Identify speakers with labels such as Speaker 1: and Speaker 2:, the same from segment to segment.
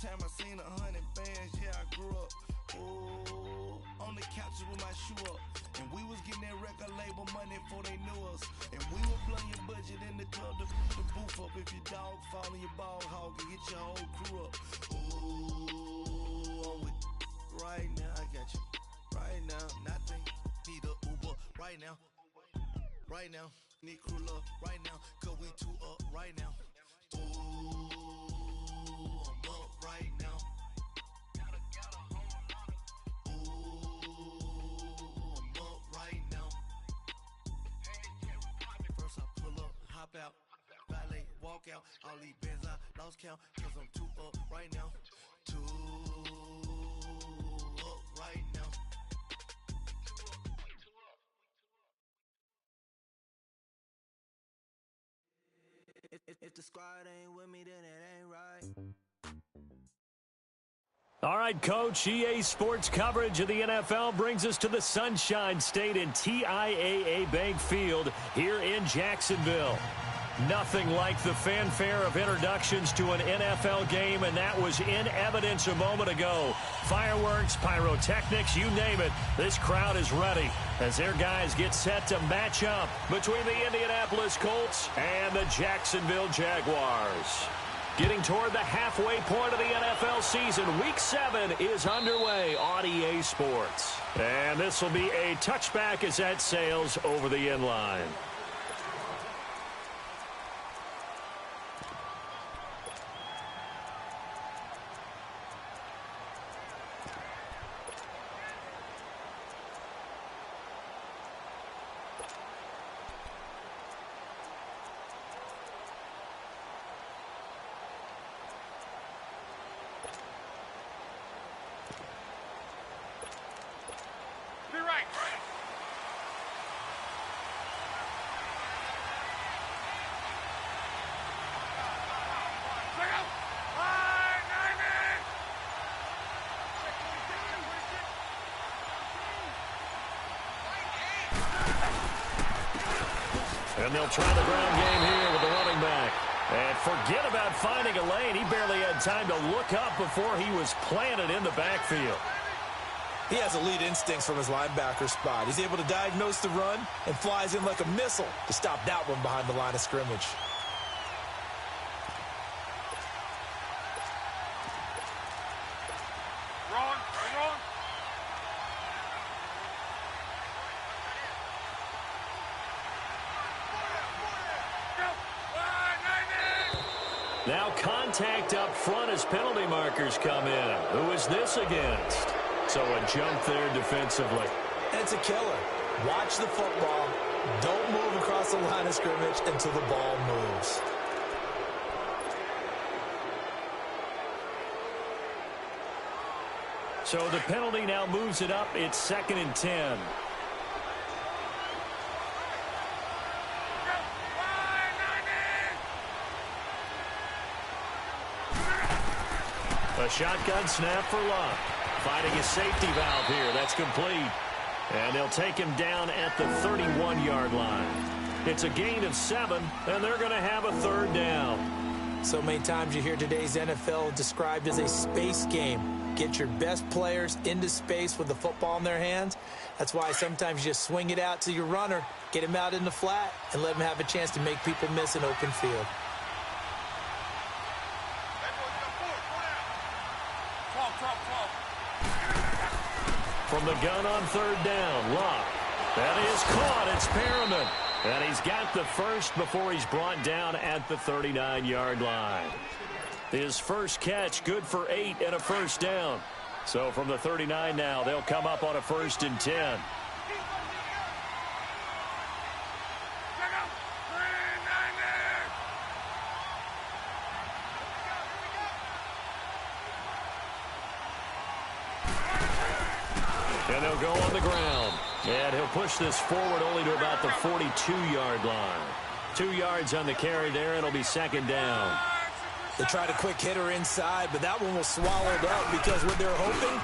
Speaker 1: time I seen 100 bands, yeah, I grew up. Ooh, on the couches with my shoe up. And we was getting that record label money before they knew us. And we were blowing your budget in the club to the booth up. If your dog fall in your ball hog and get your whole crew up. Ooh, I'm with right now, I got you. Right now, nothing, need a Uber right now. Right now, need crew love right now. Cause we two up right now. Ooh, I'm up right now. Out, valet, walk out, all these bands I lost count, cause I'm too up right now, too up right now. If the squad ain't with me, then it ain't right.
Speaker 2: All right, Coach, EA Sports coverage of the NFL brings us to the Sunshine State in TIAA Bank Field here in Jacksonville. Nothing like the fanfare of introductions to an NFL game, and that was in evidence a moment ago. Fireworks, pyrotechnics, you name it. This crowd is ready as their guys get set to match up between the Indianapolis Colts and the Jacksonville Jaguars. Getting toward the halfway point of the NFL season, Week 7 is underway on EA Sports. And this will be a touchback as that sails over the end line. And they'll try the ground game here with the running back. And forget about finding a lane. He barely had time to look up before he was planted in the backfield.
Speaker 3: He has elite instincts from his linebacker spot. He's able to diagnose the run and flies in like a missile to stop that one behind the line of scrimmage.
Speaker 2: Now contact up front as penalty markers come in. Who is this against? So a jump there defensively.
Speaker 3: And it's a killer. Watch the football. Don't move across the line of scrimmage until the ball moves.
Speaker 2: So the penalty now moves it up. It's 2nd and 10. A shotgun snap for Luck. Finding a safety valve here. That's complete. And they'll take him down at the 31-yard line. It's a gain of 7, and they're going to have a 3rd down.
Speaker 3: So many times you hear today's NFL described as a space game. Get your best players into space with the football in their hands. That's why sometimes you just swing it out to your runner, get him out in the flat, and let him have a chance to make people miss an open field.
Speaker 2: From the gun on 3rd down, Luck. That is caught. It's Perriman. And he's got the first before he's brought down at the 39-yard line. His first catch, good for 8 and a 1st down. So from the 39 now, they'll come up on a 1st and 10. And they'll go on the ground. And he'll push this forward only to about the 42-yard line. 2 yards on the carry there, and it'll be 2nd down.
Speaker 3: They tried a quick hitter inside, but that one was swallowed up because what they're hoping,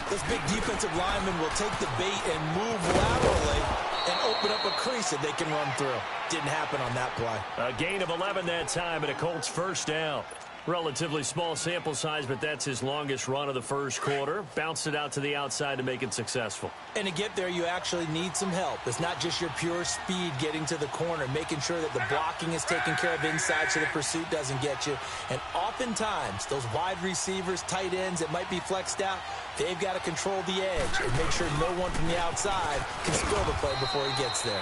Speaker 3: this big defensive lineman will take the bait and move laterally and open up a crease that they can run through. Didn't happen on that play.
Speaker 2: A gain of 11 that time, and a Colts 1st down. Relatively small sample size, but that's his longest run of the first quarter. Bounced it out to the outside to make it successful.
Speaker 3: And to get there, you actually need some help. It's not just your pure speed getting to the corner, making sure that the blocking is taken care of inside so the pursuit doesn't get you. And oftentimes, those wide receivers, tight ends that might be flexed out, they've got to control the edge and make sure no one from the outside can spill the play before he gets there.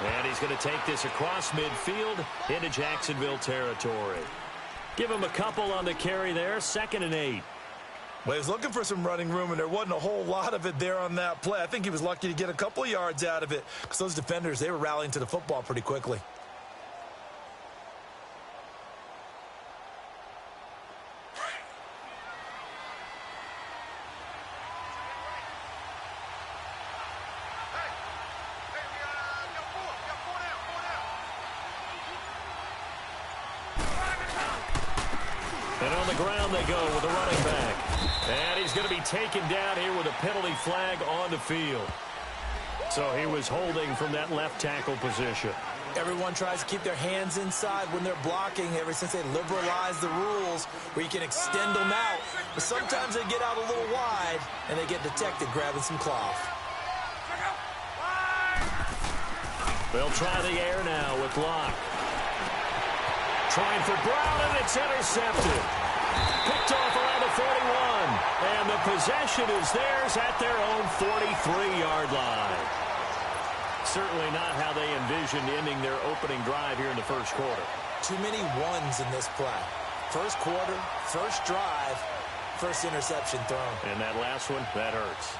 Speaker 2: And he's going to take this across midfield into Jacksonville territory. Give him a couple on the carry there, 2nd and 8.
Speaker 4: Well, he was looking for some running room, and there wasn't a whole lot of it there on that play. I think he was lucky to get a couple of yards out of it because those defenders, they were rallying to the football pretty quickly.
Speaker 2: And on the ground they go with a running back. And he's going to be taken down here with a penalty flag on the field. So he was holding from that left tackle position.
Speaker 3: Everyone tries to keep their hands inside when they're blocking ever since they liberalized the rules where you can extend them out. But sometimes they get out a little wide and they get detected grabbing some cloth.
Speaker 2: They'll try the air now with Locke. Trying for Brown, and it's intercepted. Picked off around the 41. And the possession is theirs at their own 43-yard line. Certainly not how they envisioned ending their opening drive here in the first quarter.
Speaker 3: Too many ones in this play. First quarter, first drive, first interception thrown.
Speaker 2: And that last one, that hurts.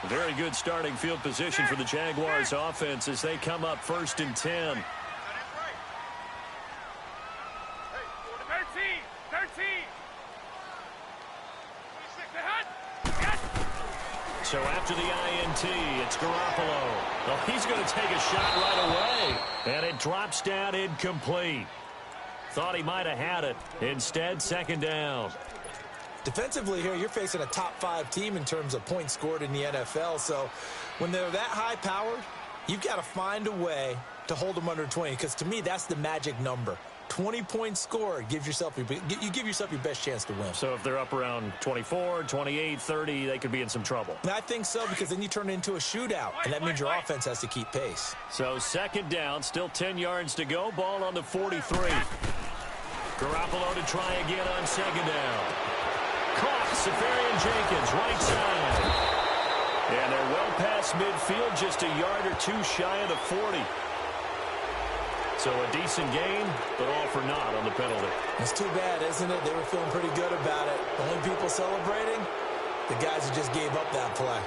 Speaker 2: Very good starting field position for the Jaguars offense as they come up 1st and 10.
Speaker 5: 13.
Speaker 2: So after the INT, it's Garoppolo. Oh, he's going to take a shot right away. And it drops down incomplete. Thought he might have had it. Instead, 2nd down.
Speaker 3: Defensively here, you're facing a top 5 team in terms of points scored in the NFL. So when they're that high-powered, you've got to find a way to hold them under 20. Because to me, that's the magic number. 20 points scored, you give yourself your best chance to win.
Speaker 2: So if they're up around 24, 28, 30, they could be in some trouble.
Speaker 3: And I think so, because then you turn it into a shootout, and that means your offense has to keep pace.
Speaker 2: So 2nd down, still 10 yards to go. Ball on the 43. Garoppolo to try again on 2nd down. Caught, Safarian Jenkins, right side. And they're well past midfield, just a yard or two shy of the 40. So a decent gain, but all for naught on the penalty.
Speaker 3: It's too bad, isn't it? They were feeling pretty good about it. The only people celebrating, the guys who just gave up that play.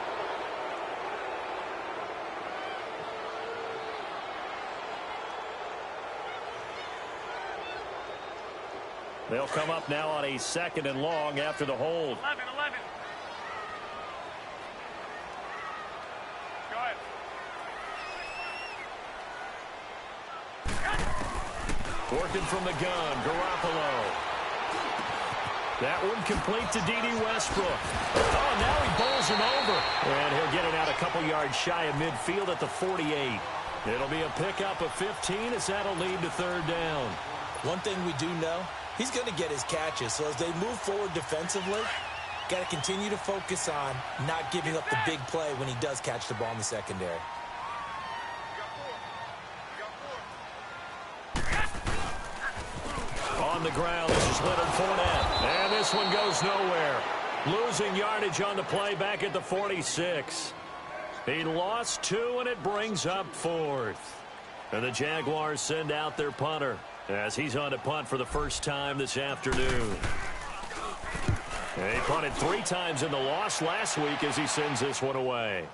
Speaker 2: They'll come up now on a 2nd and long after the hold.
Speaker 5: 11. Go ahead.
Speaker 2: Working from the gun, Garoppolo. That one complete to D.D. Westbrook. Oh, now he bowls him over. And he'll get it out a couple yards shy of midfield at the 48. It'll be a pickup of 15 as that'll lead to 3rd down.
Speaker 3: One thing we do know, he's going to get his catches. So as they move forward defensively, got to continue to focus on not giving up the big play when he does catch the ball in the secondary.
Speaker 2: On the ground, this is Leonard Fournette. And this one goes nowhere. Losing yardage on the play back at the 46. He lost 2, and it brings up 4th. And the Jaguars send out their punter as he's on to punt for the first time this afternoon. He punted 3 times in the loss last week as he sends this one away.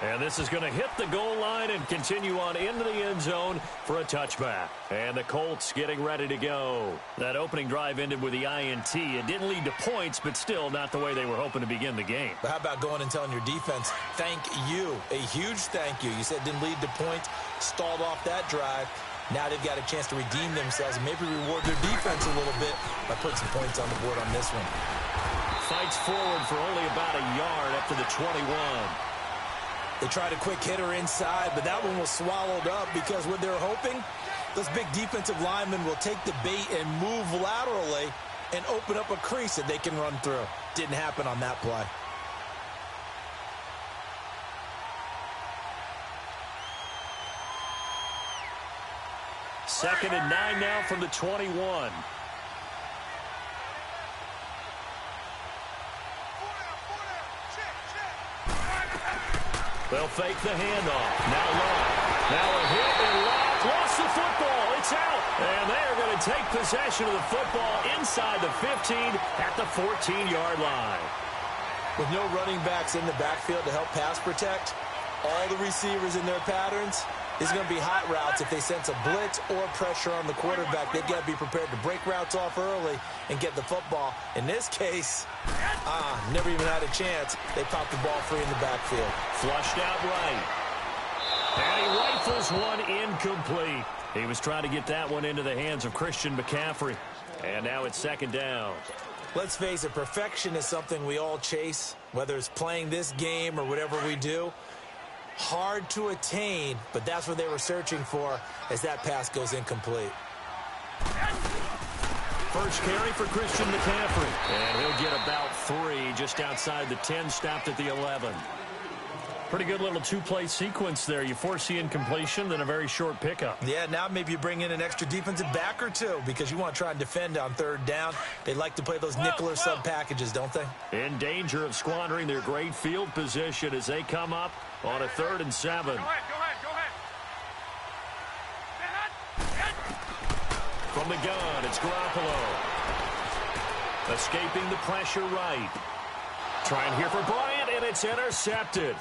Speaker 2: And this is going to hit the goal line and continue on into the end zone for a touchback. And the Colts getting ready to go. That opening drive ended with the INT. It didn't lead to points, but still not the way they were hoping to begin the game.
Speaker 3: But how about going and telling your defense, thank you, a huge thank you. You said it didn't lead to points, stalled off that drive. Now they've got a chance to redeem themselves and maybe reward their defense a little bit by putting some points on the board on this one.
Speaker 2: Fights forward for only about a yard up to the 21.
Speaker 3: They tried a quick hitter inside, but that one was swallowed up because what they're hoping, those big defensive linemen will take the bait and move laterally and open up a crease that they can run through. Didn't happen on that play.
Speaker 2: Second and 9 now from the 21. They'll fake the handoff. Now long. Now a hit and lost. Lost the football. It's out. And they are going to take possession of the football inside the 15 at the 14-yard line.
Speaker 3: With no running backs in the backfield to help pass protect, all the receivers in their patterns, these are going to be hot routes. If they sense a blitz or pressure on the quarterback, they've got to be prepared to break routes off early and get the football. In this case, never even had a chance. They popped the ball free in the backfield.
Speaker 2: Flushed out right. And he rifles one incomplete. He was trying to get that one into the hands of Christian McCaffrey. And now it's second down.
Speaker 3: Let's face it, perfection is something we all chase, whether it's playing this game or whatever we do. Hard to attain, but that's what they were searching for as that pass goes incomplete.
Speaker 2: First carry for Christian McCaffrey. And he'll get about 3 just outside the 10, stopped at the 11. Pretty good little two-play sequence there. You force the incompletion, then a very short pickup.
Speaker 3: Yeah, now maybe you bring in an extra defensive back or two because you want to try and defend on third down. They like to play those nickel or sub packages, don't they?
Speaker 2: In danger of squandering their great field position as they come up on a 3rd and 7.
Speaker 5: Go ahead.
Speaker 2: From the gun, it's Garoppolo. Escaping the pressure right. Trying here for Bryant, and it's intercepted.